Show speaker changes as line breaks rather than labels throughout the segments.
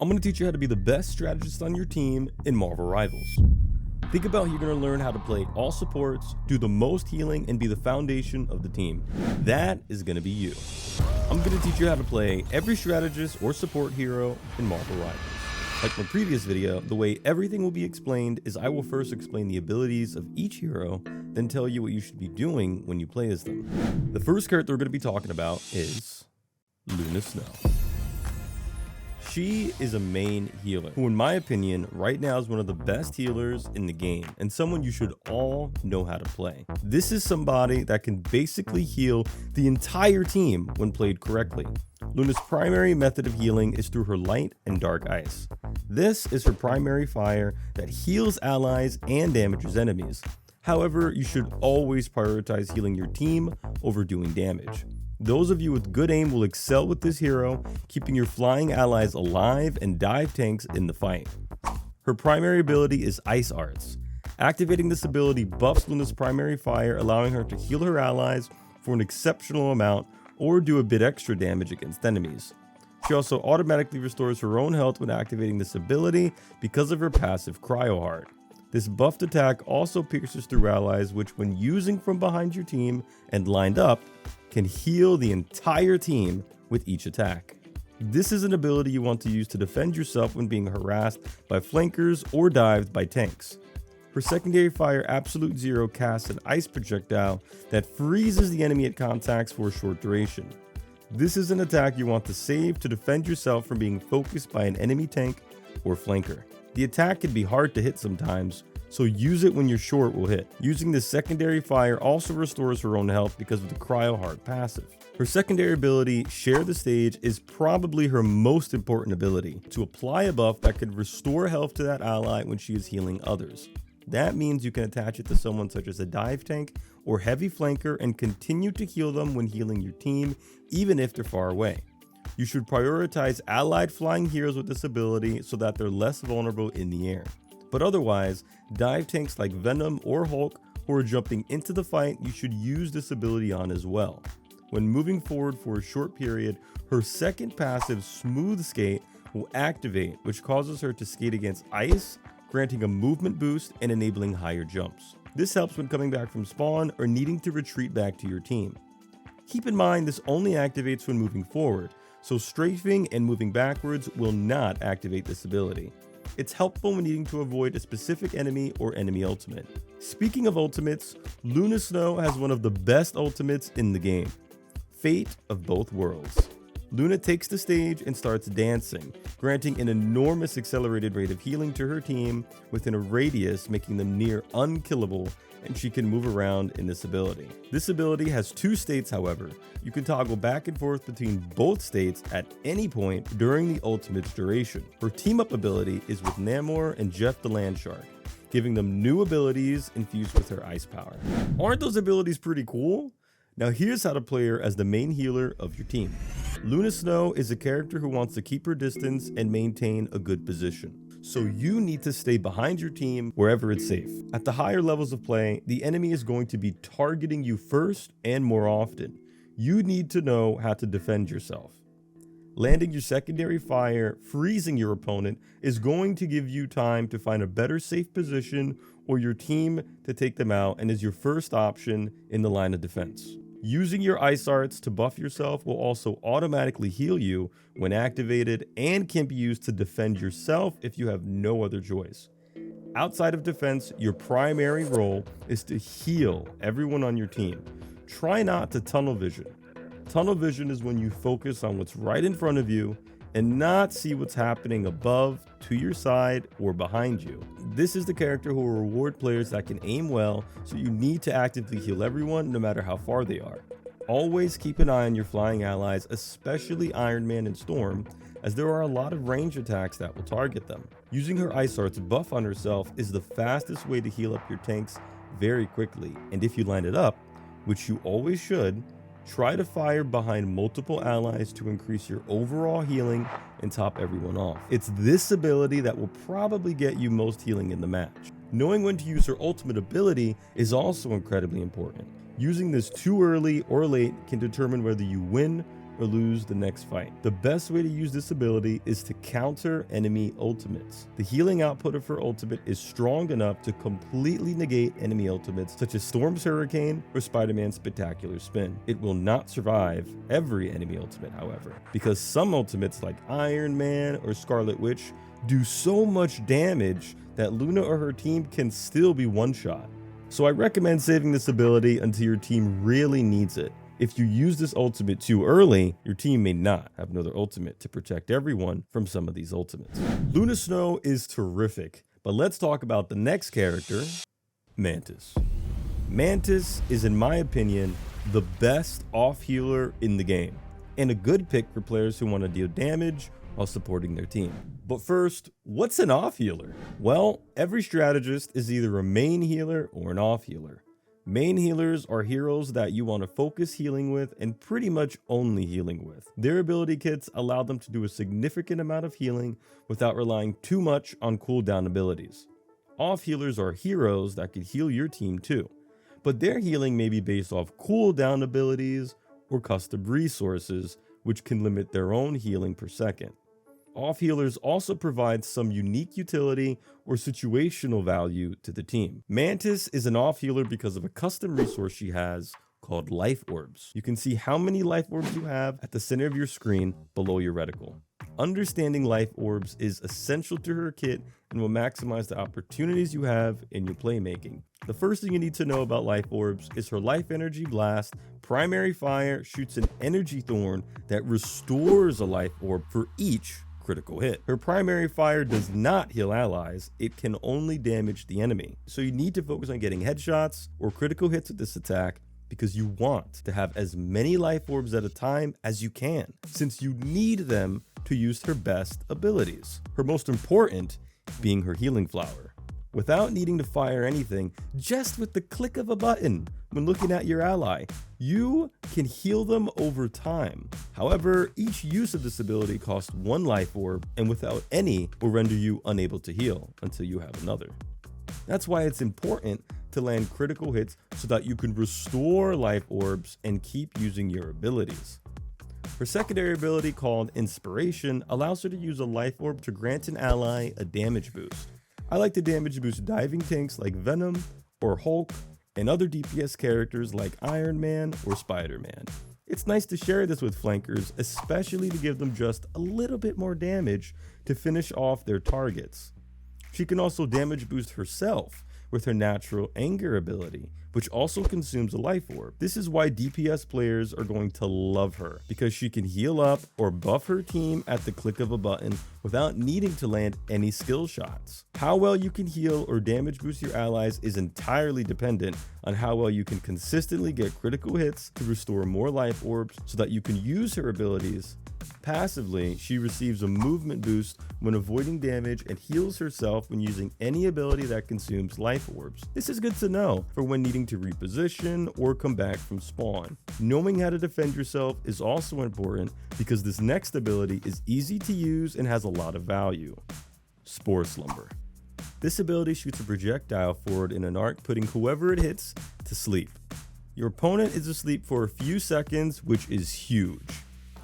I'm going to teach you how to be the best strategist on your team in Marvel Rivals. Think about how you're going to learn how to play all supports, do the most healing, and be the foundation of the team. That is going to be you. I'm going to teach you how to play every strategist or support hero in Marvel Rivals. Like my previous video, the way everything will be explained is I will first explain the abilities of each hero, then tell you what you should be doing when you play as them. The first character we're going to be talking about is Luna Snow. She is a main healer, who in my opinion right now is one of the best healers in the game, and someone you should all know how to play. This is somebody that can basically heal the entire team when played correctly. Luna's primary method of healing is through her light and dark ice. This is her primary fire that heals allies and damages enemies. However, you should always prioritize healing your team over doing damage. Those of you with good aim will excel with this hero, keeping your flying allies alive and dive tanks in the fight. Her primary ability is Ice Arts. Activating this ability buffs Luna's primary fire, allowing her to heal her allies for an exceptional amount or do a bit extra damage against enemies. She also automatically restores her own health when activating this ability because of her passive Cryo Heart. This buffed attack also pierces through allies, which when using from behind your team and lined up, can heal the entire team with each attack. This is an ability you want to use to defend yourself when being harassed by flankers or dived by tanks. Her secondary fire Absolute Zero casts an ice projectile that freezes the enemy it contacts for a short duration. This is an attack you want to save to defend yourself from being focused by an enemy tank or flanker. The attack can be hard to hit sometimes, so use it when your short will hit. Using this secondary fire also restores her own health because of the Cryo Heart passive. Her secondary ability, Share the Stage, is probably her most important ability, to apply a buff that can restore health to that ally when she is healing others. That means you can attach it to someone such as a dive tank or heavy flanker and continue to heal them when healing your team, even if they're far away. You should prioritize allied flying heroes with this ability so that they're less vulnerable in the air. But otherwise, dive tanks like Venom or Hulk who are jumping into the fight, you should use this ability on as well. When moving forward for a short period, her second passive, Smooth Skate, will activate, which causes her to skate against ice, granting a movement boost and enabling higher jumps. This helps when coming back from spawn or needing to retreat back to your team. Keep in mind this only activates when moving forward, so strafing and moving backwards will not activate this ability. It's helpful when needing to avoid a specific enemy or enemy ultimate. Speaking of ultimates, Luna Snow has one of the best ultimates in the game, Fate of Both Worlds. Luna takes the stage and starts dancing, granting an enormous accelerated rate of healing to her team within a radius, making them near unkillable, and she can move around in this ability. This ability has two states, however. You can toggle back and forth between both states at any point during the ultimate's duration. Her team-up ability is with Namor and Jeff the Land Shark, giving them new abilities infused with her ice power. Aren't those abilities pretty cool? Now here's how to play her as the main healer of your team. Luna Snow is a character who wants to keep her distance and maintain a good position. So you need to stay behind your team wherever it's safe. At the higher levels of play, the enemy is going to be targeting you first and more often. You need to know how to defend yourself. Landing your secondary fire, freezing your opponent, is going to give you time to find a better safe position or your team to take them out, and is your first option in the line of defense. Using your Ice Arts to buff yourself will also automatically heal you when activated and can be used to defend yourself if you have no other choice. Outside of defense, your primary role is to heal everyone on your team. Try not to tunnel vision. Tunnel vision is when you focus on what's right in front of you and not see what's happening above, to your side, or behind you. This is the character who will reward players that can aim well, so you need to actively heal everyone no matter how far they are. Always keep an eye on your flying allies, especially Iron Man and Storm, as there are a lot of range attacks that will target them. Using her Ice Arts buff on herself is the fastest way to heal up your tanks very quickly, and if you line it up, which you always should, try to fire behind multiple allies to increase your overall healing and top everyone off. It's this ability that will probably get you most healing in the match. Knowing when to use her ultimate ability is also incredibly important. Using this too early or late can determine whether you win or lose the next fight. The best way to use this ability is to counter enemy ultimates. The healing output of her ultimate is strong enough to completely negate enemy ultimates such as Storm's Hurricane or Spider-Man's Spectacular Spin. It will not survive every enemy ultimate, however, because some ultimates like Iron Man or Scarlet Witch do so much damage that Luna or her team can still be one-shot. So I recommend saving this ability until your team really needs it. If you use this ultimate too early, your team may not have another ultimate to protect everyone from some of these ultimates. Luna Snow is terrific, but let's talk about the next character, Mantis. Mantis is, in my opinion, the best off healer in the game, and a good pick for players who want to deal damage while supporting their team. But first, what's an off healer? Well, every strategist is either a main healer or an off healer. Main healers are heroes that you want to focus healing with and pretty much only healing with. Their ability kits allow them to do a significant amount of healing without relying too much on cooldown abilities. Off healers are heroes that could heal your team too, but their healing may be based off cooldown abilities or custom resources, which can limit their own healing per second. Off healers also provide some unique utility or situational value to the team. Mantis is an off healer because of a custom resource she has called Life Orbs. You can see how many Life Orbs you have at the center of your screen below your reticle. Understanding Life Orbs is essential to her kit and will maximize the opportunities you have in your playmaking. The first thing you need to know about Life Orbs is her Life Energy Blast. Primary fire shoots an energy thorn that restores a Life Orb for each critical hit. Her primary fire does not heal allies, it can only damage the enemy. So you need to focus on getting headshots or critical hits with this attack because you want to have as many Life Orbs at a time as you can, since you need them to use her best abilities. Her most important being her Healing Flower. Without needing to fire anything, just with the click of a button when looking at your ally, you can heal them over time. However, each use of this ability costs 1 Life Orb, and without any will render you unable to heal until you have another. That's why it's important to land critical hits so that you can restore Life Orbs and keep using your abilities. Her secondary ability, called Inspiration, allows her to use a Life Orb to grant an ally a damage boost. I like to damage boost diving tanks like Venom or Hulk and other DPS characters like Iron Man or Spider-Man. It's nice to share this with flankers, especially to give them just a little bit more damage to finish off their targets. She can also damage boost herself with her natural Anger ability, which also consumes a Life Orb. This is why DPS players are going to love her, because she can heal up or buff her team at the click of a button without needing to land any skill shots. How well you can heal or damage boost your allies is entirely dependent on how well you can consistently get critical hits to restore more Life Orbs so that you can use her abilities. Passively, she receives a movement boost when avoiding damage and heals herself when using any ability that consumes Life Orbs. This is good to know for when needing to reposition or come back from spawn. Knowing how to defend yourself is also important because this next ability is easy to use and has a lot of value. Spore Slumber. This ability shoots a projectile forward in an arc, putting whoever it hits to sleep. Your opponent is asleep for a few seconds, which is huge.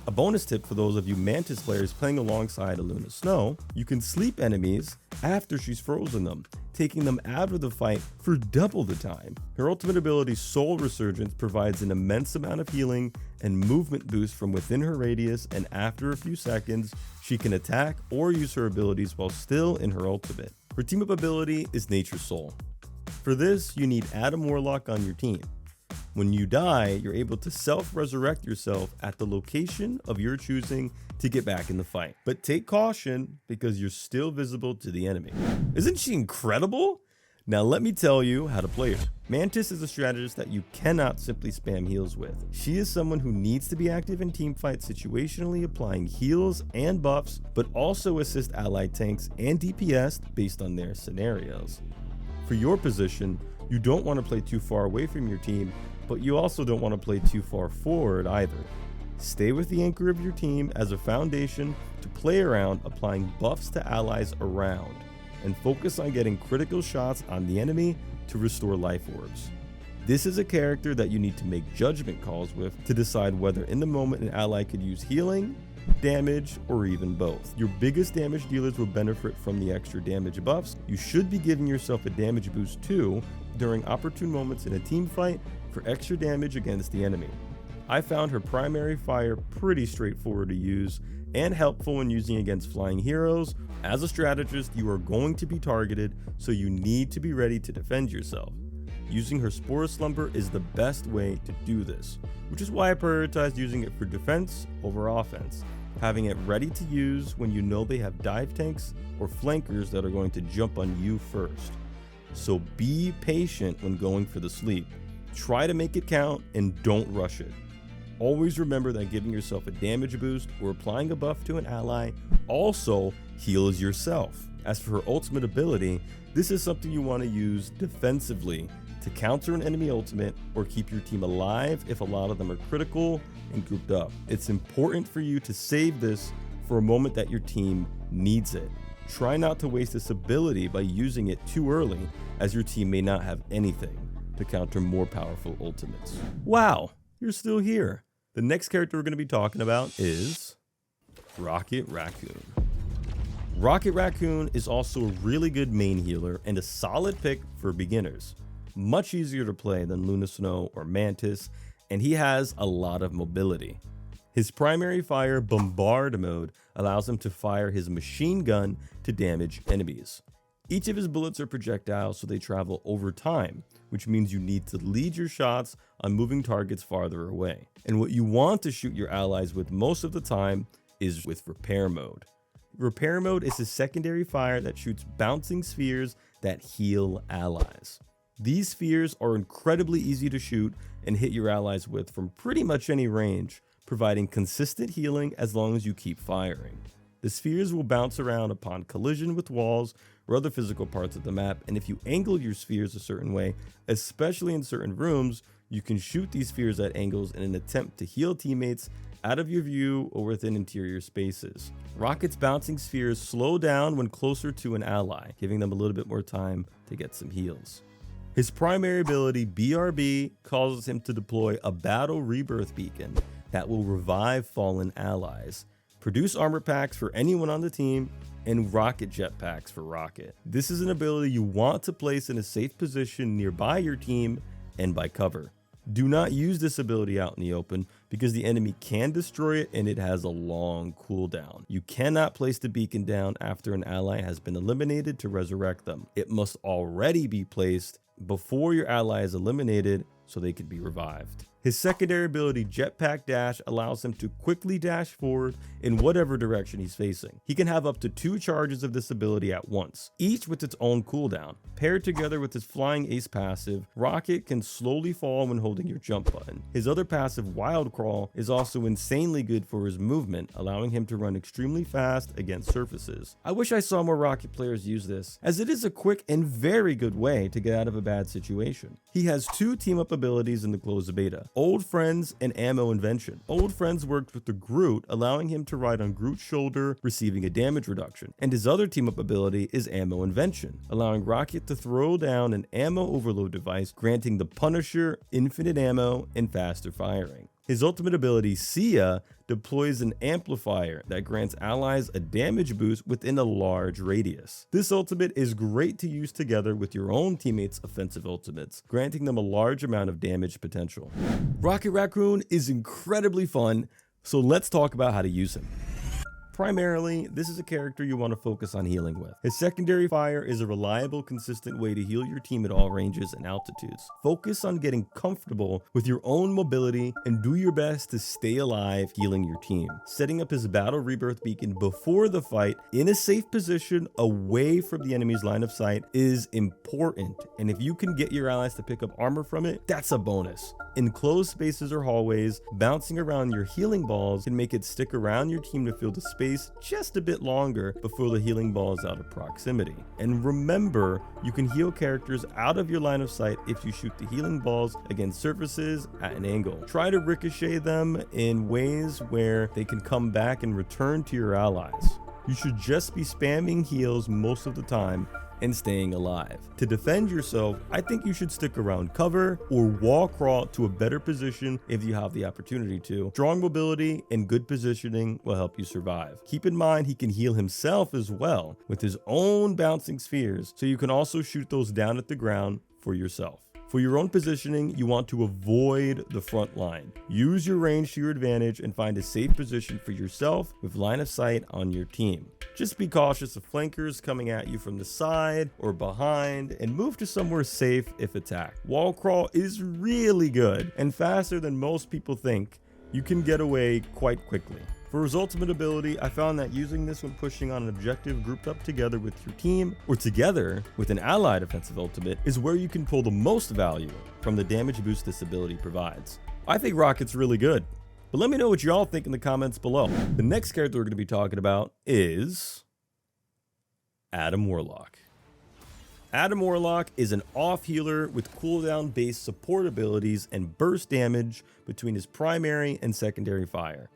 A bonus tip for those of you Mantis players playing alongside Luna Snow, you can sleep enemies after she's frozen them, taking them out of the fight for double the time. Her ultimate ability, Soul Resurgence, provides an immense amount of healing and movement boost from within her radius, and after a few seconds, she can attack or use her abilities while still in her ultimate. Her team-up ability is Nature's Soul. For this, you need Adam Warlock on your team. When you die, you're able to self-resurrect yourself at the location of your choosing to get back in the fight. But take caution because you're still visible to the enemy. Isn't she incredible? Now let me tell you how to play her. Mantis is a strategist that you cannot simply spam heals with. She is someone who needs to be active in teamfights, situationally applying heals and buffs, but also assist allied tanks and DPS based on their scenarios. For your position, you don't want to play too far away from your team, but you also don't want to play too far forward either. Stay with the anchor of your team as a foundation to play around, applying buffs to allies around, and focus on getting critical shots on the enemy to restore Life Orbs. This is a character that you need to make judgment calls with to decide whether in the moment an ally could use healing, damage, or even both. Your biggest damage dealers will benefit from the extra damage buffs. You should be giving yourself a damage boost too during opportune moments in a team fight for extra damage against the enemy. I found her primary fire pretty straightforward to use and helpful when using against flying heroes. As a strategist, you are going to be targeted, so you need to be ready to defend yourself. Using her Spore Slumber is the best way to do this, which is why I prioritize using it for defense over offense, having it ready to use when you know they have dive tanks or flankers that are going to jump on you first. So be patient when going for the sleep. Try to make it count and don't rush it. Always remember that giving yourself a damage boost or applying a buff to an ally also heals yourself. As for her ultimate ability, this is something you want to use defensively to counter an enemy ultimate or keep your team alive if a lot of them are critical and grouped up. It's important for you to save this for a moment that your team needs it. Try not to waste this ability by using it too early, as your team may not have anything to counter more powerful ultimates. Wow, you're still here. The next character we're going to be talking about is Rocket Raccoon. Rocket Raccoon is also a really good main healer and a solid pick for beginners. Much easier to play than Luna Snow or Mantis, and he has a lot of mobility. His primary fire, Bombard mode, allows him to fire his machine gun to damage enemies. Each of his bullets are projectiles, so they travel over time, which means you need to lead your shots on moving targets farther away. And what you want to shoot your allies with most of the time is with Repair mode. Repair mode is a secondary fire that shoots bouncing spheres that heal allies. These spheres are incredibly easy to shoot and hit your allies with from pretty much any range, providing consistent healing as long as you keep firing. The spheres will bounce around upon collision with walls or other physical parts of the map, and if you angle your spheres a certain way, especially in certain rooms, you can shoot these spheres at angles in an attempt to heal teammates out of your view or within interior spaces. Rocket's bouncing spheres slow down when closer to an ally, giving them a little bit more time to get some heals. His primary ability, BRB, causes him to deploy a battle rebirth beacon that will revive fallen allies, produce armor packs for anyone on the team, and rocket jetpacks for Rocket. This is an ability you want to place in a safe position nearby your team and by cover. Do not use this ability out in the open because the enemy can destroy it and it has a long cooldown. You cannot place the beacon down after an ally has been eliminated to resurrect them. It must already be placed before your ally is eliminated so they can be revived. His secondary ability, Jetpack Dash, allows him to quickly dash forward in whatever direction he's facing. He can have up to 2 charges of this ability at once, each with its own cooldown. Paired together with his Flying Ace passive, Rocket can slowly fall when holding your jump button. His other passive, Wild Crawl, is also insanely good for his movement, allowing him to run extremely fast against surfaces. I wish I saw more Rocket players use this, as it is a quick and very good way to get out of a bad situation. He has 2 team-up abilities in the closed beta, Old Friends and Ammo Invention. Old Friends worked with the Groot, allowing him to ride on Groot's shoulder, receiving a damage reduction. And his other team-up ability is Ammo Invention, allowing Rocket to throw down an ammo overload device, granting the Punisher infinite ammo and faster firing. His ultimate ability, Sia, deploys an amplifier that grants allies a damage boost within a large radius. This ultimate is great to use together with your own teammates' offensive ultimates, granting them a large amount of damage potential. Rocket Raccoon is incredibly fun, so let's talk about how to use him. Primarily, this is a character you want to focus on healing with. His secondary fire is a reliable, consistent way to heal your team at all ranges and altitudes. Focus on getting comfortable with your own mobility and do your best to stay alive healing your team. Setting up his battle rebirth beacon before the fight in a safe position away from the enemy's line of sight is important, and if you can get your allies to pick up armor from it, that's a bonus. In closed spaces or hallways, bouncing around your healing balls can make it stick around your team to fill the space just a bit longer before the healing ball is out of proximity. And remember, you can heal characters out of your line of sight if you shoot the healing balls against surfaces at an angle. Try to ricochet them in ways where they can come back and return to your allies. You should just be spamming heals most of the time and staying alive. To defend yourself, I think you should stick around cover or wall crawl to a better position if you have the opportunity to. Strong mobility and good positioning will help you survive. Keep in mind he can heal himself as well with his own bouncing spheres, so you can also shoot those down at the ground for yourself. For your own positioning, you want to avoid the front line. Use your range to your advantage and find a safe position for yourself with line of sight on your team. Just be cautious of flankers coming at you from the side or behind, and move to somewhere safe if attacked. Wall crawl is really good and faster than most people think. You can get away quite quickly. For his ultimate ability, I found that using this when pushing on an objective grouped up together with your team or together with an allied offensive ultimate is where you can pull the most value from the damage boost this ability provides. I think Rocket's really good, but let me know what y'all think in the comments below. The next character we're going to be talking about is Adam Warlock. Adam Warlock is an off healer with cooldown based support abilities and burst damage between his primary and secondary fire.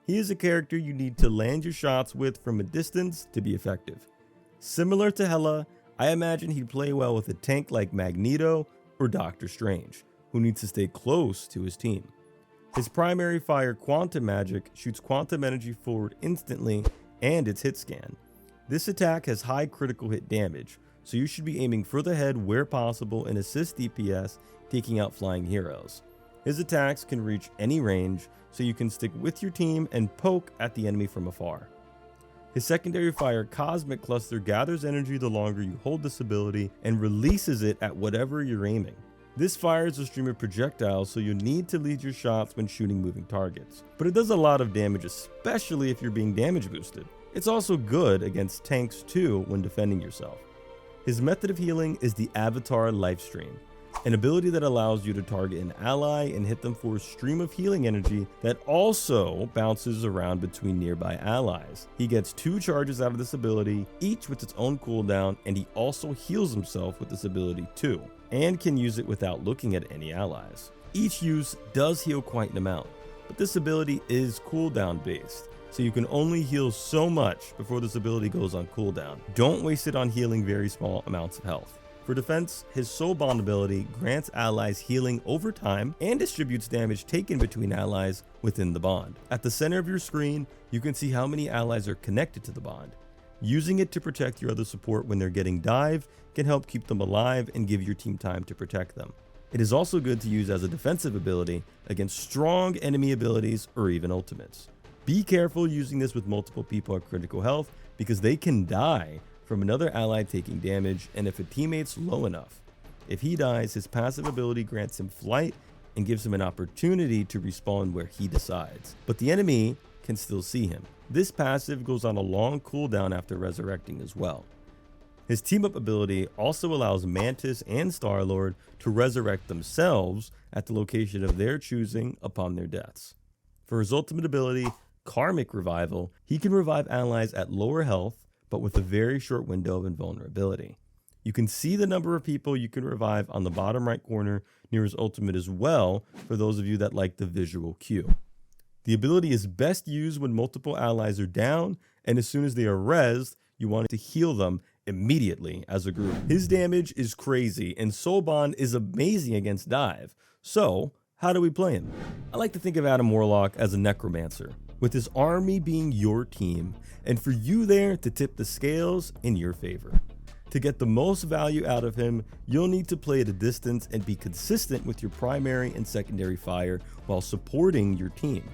He is a character you need to land your shots with from a distance to be effective. Similar to Hela, I imagine he'd play well with a tank like Magneto or Doctor Strange, who needs to stay close to his team. His primary fire, Quantum Magic, shoots quantum energy forward instantly and its hit scan. This attack has high critical hit damage, so you should be aiming for the head where possible and assist DPS, taking out flying heroes. His attacks can reach any range, so you can stick with your team and poke at the enemy from afar. His secondary fire, Cosmic Cluster, gathers energy the longer you hold this ability and releases it at whatever you're aiming. This fires a stream of projectiles, so you need to lead your shots when shooting moving targets. But it does a lot of damage, especially if you're being damage boosted. It's also good against tanks too when defending yourself. His method of healing is the Avatar Lifestream, an ability that allows you to target an ally and hit them for a stream of healing energy that also bounces around between nearby allies. He gets 2 charges out of this ability, each with its own cooldown, and he also heals himself with this ability too, and can use it without looking at any allies. Each use does heal quite an amount, but this ability is cooldown based, so you can only heal so much before this ability goes on cooldown. Don't waste it on healing very small amounts of health. For defense, his Soul Bond ability grants allies healing over time and distributes damage taken between allies within the bond. At the center of your screen, you can see how many allies are connected to the bond. Using it to protect your other support when they're getting dive can help keep them alive and give your team time to protect them. It is also good to use as a defensive ability against strong enemy abilities or even ultimates. Be careful using this with multiple people at critical health because they can die from another ally taking damage, and if a teammate's low enough. If he dies, his passive ability grants him flight and gives him an opportunity to respawn where he decides, but the enemy can still see him. This passive goes on a long cooldown after resurrecting as well. His team up ability also allows Mantis and Star-Lord to resurrect themselves at the location of their choosing upon their deaths. For his ultimate ability, Karmic Revival, he can revive allies at lower health but with a very short window of invulnerability. You can see the number of people you can revive on the bottom right corner near his ultimate as well, for those of you that like the visual cue. The ability is best used when multiple allies are down, and as soon as they are rezzed, you want to heal them immediately as a group. His damage is crazy, and Soul Bond is amazing against dive. So, how do we play him? I like to think of Adam Warlock as a necromancer, with his army being your team, and for you there to tip the scales in your favor. To get the most value out of him, you'll need to play at a distance and be consistent with your primary and secondary fire while supporting your team.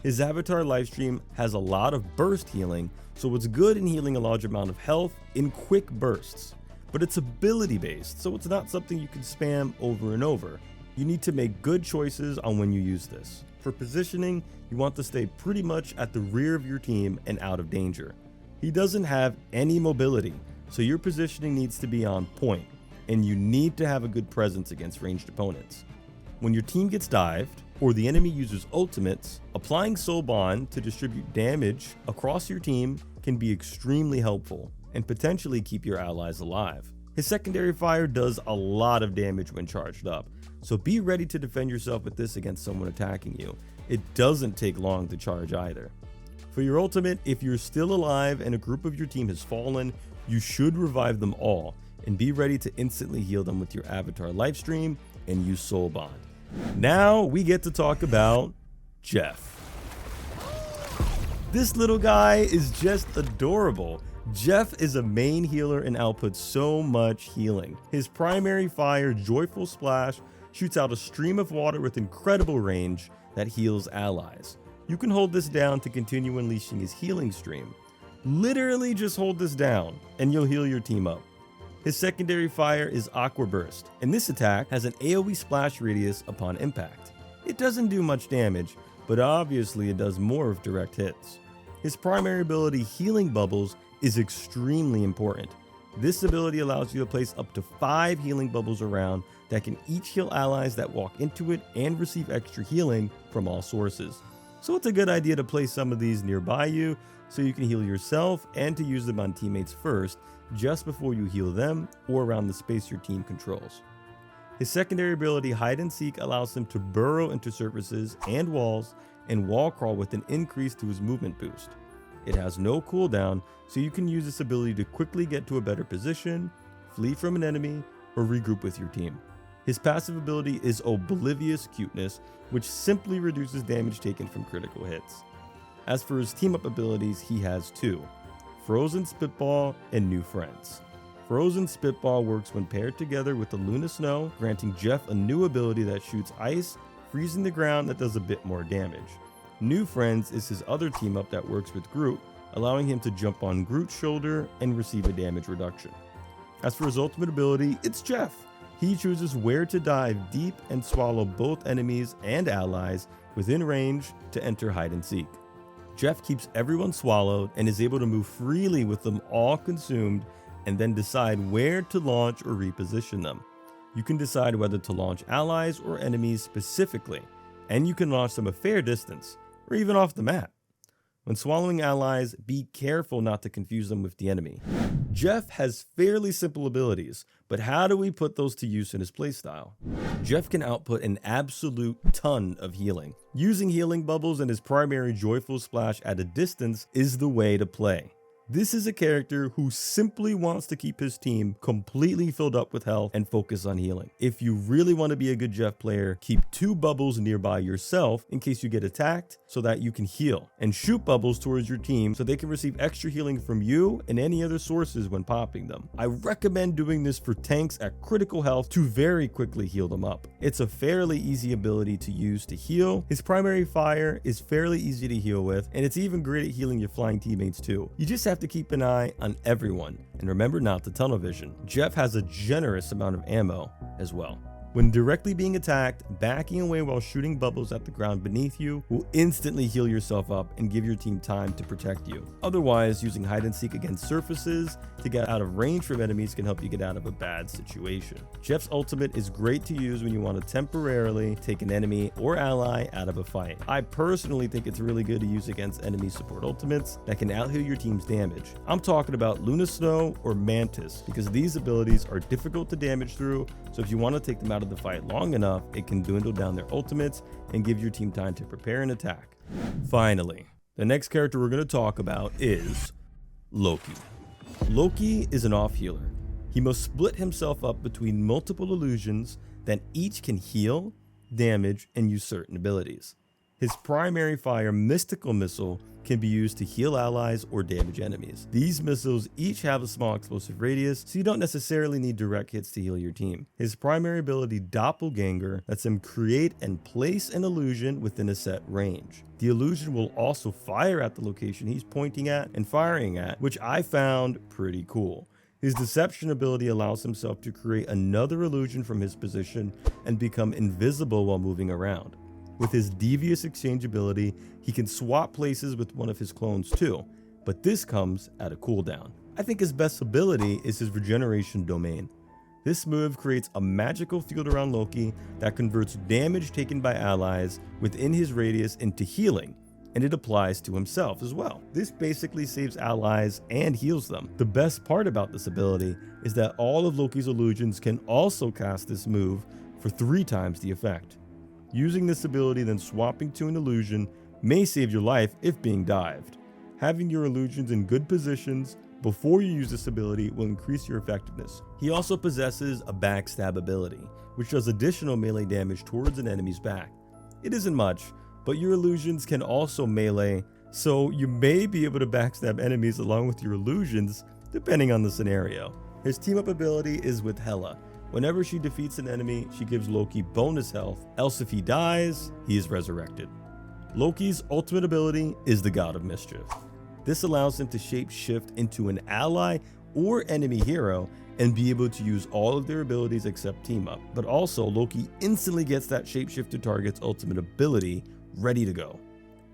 His Avatar Lifestream has a lot of burst healing, so it's good in healing a large amount of health in quick bursts. But it's ability based, so it's not something you can spam over and over. You need to make good choices on when you use this. For positioning, you want to stay pretty much at the rear of your team and out of danger. He doesn't have any mobility, so your positioning needs to be on point, and you need to have a good presence against ranged opponents. When your team gets dived, or the enemy uses ultimates, applying Soul Bond to distribute damage across your team can be extremely helpful, and potentially keep your allies alive. His secondary fire does a lot of damage when charged up, so be ready to defend yourself with this against someone attacking you. It doesn't take long to charge either. For your ultimate, if you're still alive and a group of your team has fallen, you should revive them all, and be ready to instantly heal them with your avatar lifestream and use Soul Bond. Now we get to talk about Jeff. This little guy is just adorable. Jeff is a main healer and outputs so much healing. His primary fire, Joyful Splash, shoots out a stream of water with incredible range that heals allies. You can hold this down to continue unleashing his healing stream. Literally just hold this down and you'll heal your team up. His secondary fire is Aqua Burst, and this attack has an AoE splash radius upon impact. It doesn't do much damage, but obviously it does more of direct hits. His primary ability, Healing Bubbles, is extremely important. This ability allows you to place up to 5 healing bubbles around that can each heal allies that walk into it and receive extra healing from all sources. So it's a good idea to place some of these nearby you so you can heal yourself and to use them on teammates first, just before you heal them or around the space your team controls. His secondary ability, Hide and Seek, allows him to burrow into surfaces and walls and wall crawl with an increase to his movement boost. It has no cooldown, so you can use this ability to quickly get to a better position, flee from an enemy, or regroup with your team. His passive ability is Oblivious Cuteness, which simply reduces damage taken from critical hits. As for his team up abilities, he has 2. Frozen Spitball and New Friends. Frozen Spitball works when paired together with the Luna Snow, granting Jeff a new ability that shoots ice, freezing the ground that does a bit more damage. New Friends is his other team up that works with Groot, allowing him to jump on Groot's shoulder and receive a damage reduction. As for his ultimate ability, it's Jeff. He chooses where to dive deep and swallow both enemies and allies within range to enter Hide and Seek. Jeff keeps everyone swallowed and is able to move freely with them all consumed and then decide where to launch or reposition them. You can decide whether to launch allies or enemies specifically, and you can launch them a fair distance or even off the map. When swallowing allies, be careful not to confuse them with the enemy. Jeff has fairly simple abilities, but how do we put those to use in his playstyle? Jeff can output an absolute ton of healing. Using healing bubbles and his primary Joyful Splash at a distance is the way to play. This is a character who simply wants to keep his team completely filled up with health and focus on healing. If you really want to be a good Jeff player, keep 2 bubbles nearby yourself in case you get attacked so that you can heal, and shoot bubbles towards your team so they can receive extra healing from you and any other sources when popping them. I recommend doing this for tanks at critical health to very quickly heal them up. It's a fairly easy ability to use to heal. His primary fire is fairly easy to heal with, and it's even great at healing your flying teammates too. You just have to keep an eye on everyone and remember not to tunnel vision. Jeff has a generous amount of ammo as well. When directly being attacked, backing away while shooting bubbles at the ground beneath you will instantly heal yourself up and give your team time to protect you. Otherwise, using hide and seek against surfaces to get out of range from enemies can help you get out of a bad situation. Jeff's ultimate is great to use when you want to temporarily take an enemy or ally out of a fight. I personally think it's really good to use against enemy support ultimates that can out-heal your team's damage. I'm talking about Luna Snow or Mantis because these abilities are difficult to damage through, so if you want to take them out of the fight long enough, it can dwindle down their ultimates and give your team time to prepare an attack. Finally, the next character we're going to talk about is Loki. Loki is an off healer. He must split himself up between multiple illusions that each can heal, damage, and use certain abilities. His primary fire, Mystical Missile, can be used to heal allies or damage enemies. These missiles each have a small explosive radius, so you don't necessarily need direct hits to heal your team. His primary ability, Doppelganger, lets him create and place an illusion within a set range. The illusion will also fire at the location he's pointing at and firing at, which I found pretty cool. His Deception ability allows himself to create another illusion from his position and become invisible while moving around. With his Devious Exchange ability, he can swap places with one of his clones too, but this comes at a cooldown. I think his best ability is his Regeneration Domain. This move creates a magical field around Loki that converts damage taken by allies within his radius into healing, and it applies to himself as well. This basically saves allies and heals them. The best part about this ability is that all of Loki's illusions can also cast this move for 3 times the effect. Using this ability then swapping to an illusion may save your life if being dived. Having your illusions in good positions before you use this ability will increase your effectiveness. He also possesses a backstab ability, which does additional melee damage towards an enemy's back. It isn't much, but your illusions can also melee, so you may be able to backstab enemies along with your illusions, depending on the scenario. His team up ability is with Hela. Whenever she defeats an enemy, she gives Loki bonus health, else if he dies, he is resurrected. Loki's ultimate ability is the God of Mischief. This allows him to shape-shift into an ally or enemy hero and be able to use all of their abilities except team up. But also, Loki instantly gets that shapeshifted target's ultimate ability ready to go.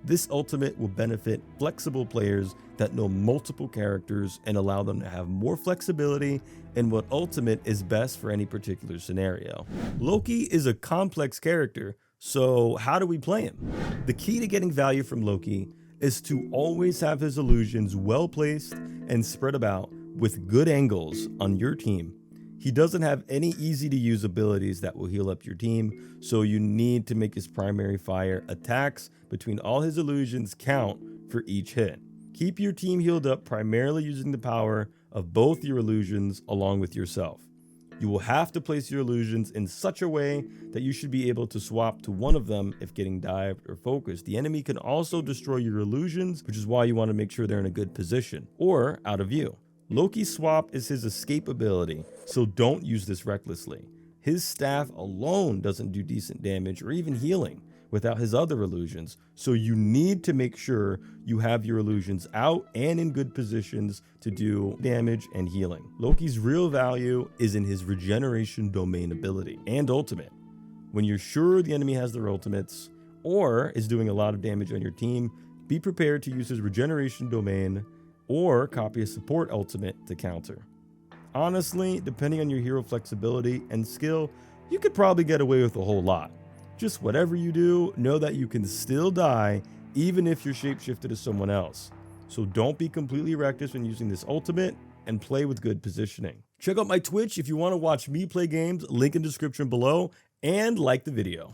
This ultimate will benefit flexible players that know multiple characters and allow them to have more flexibility in what ultimate is best for any particular scenario. Loki is a complex character, so how do we play him? The key to getting value from Loki is to always have his illusions well placed and spread about with good angles on your team. He doesn't have any easy to use abilities that will heal up your team, so you need to make his primary fire attacks between all his illusions count for each hit. Keep your team healed up primarily using the power of both your illusions along with yourself. You will have to place your illusions in such a way that you should be able to swap to one of them if getting dived or focused. The enemy can also destroy your illusions, which is why you want to make sure they're in a good position or out of view. Loki's swap is his escape ability, so don't use this recklessly. His staff alone doesn't do decent damage or even healing without his other illusions, so you need to make sure you have your illusions out and in good positions to do damage and healing. Loki's real value is in his regeneration domain ability and ultimate. When you're sure the enemy has their ultimates or is doing a lot of damage on your team, be prepared to use his regeneration domain or copy a support ultimate to counter. Honestly, depending on your hero flexibility and skill, you could probably get away with a whole lot. Just whatever you do, know that you can still die even if you're shapeshifted as someone else. So don't be completely reckless when using this ultimate and play with good positioning. Check out my Twitch if you want to watch me play games, link in description below, and like the video.